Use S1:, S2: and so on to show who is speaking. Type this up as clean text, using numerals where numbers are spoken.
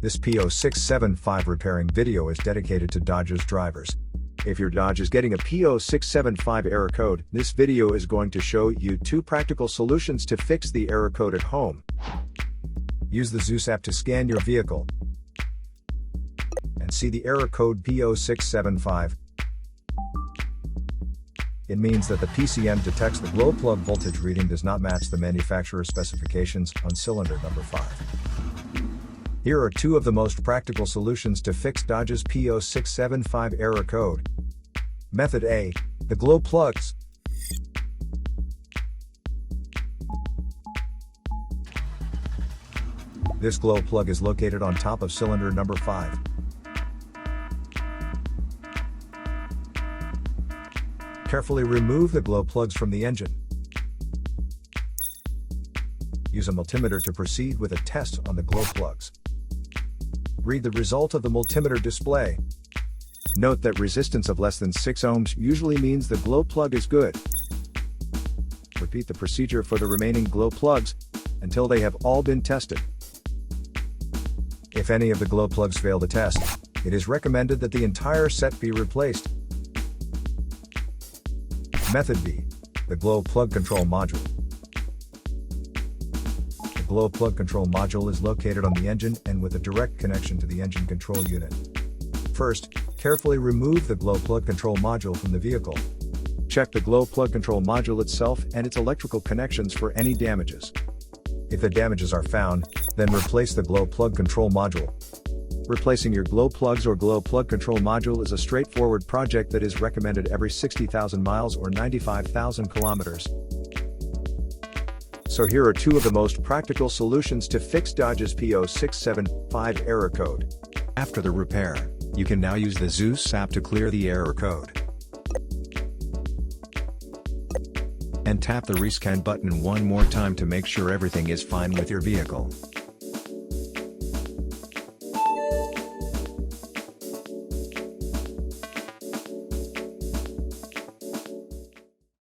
S1: This P0675 repairing video is dedicated to Dodge's drivers. If your Dodge is getting a P0675 error code, this video is going to show you 2 practical solutions to fix the error code at home. Use the Zeus app to scan your vehicle and see the error code P0675. It means that the PCM detects the glow plug voltage reading does not match the manufacturer's specifications on cylinder number 5. Here are 2 of the most practical solutions to fix Dodge's P0675 error code. Method A, the glow plugs. This glow plug is located on top of cylinder number 5. Carefully remove the glow plugs from the engine. Use a multimeter to proceed with a test on the glow plugs. Read the result of the multimeter display. Note that resistance of less than 6 ohms usually means the glow plug is good. Repeat the procedure for the remaining glow plugs until they have all been tested. If any of the glow plugs fail to test, it is recommended that the entire set be replaced. Method B, the glow plug control module. The glow plug control module is located on the engine and with a direct connection to the engine control unit. First, carefully remove the glow plug control module from the vehicle. Check the glow plug control module itself and its electrical connections for any damages. If the damages are found, then replace the glow plug control module. Replacing your glow plugs or glow plug control module is a straightforward project that is recommended every 60,000 miles or 95,000 kilometers. So here are 2 of the most practical solutions to fix Dodge's P0675 error code. After the repair, you can now use the Zeus app to clear the error code. And tap the rescan button one more time to make sure everything is fine with your vehicle.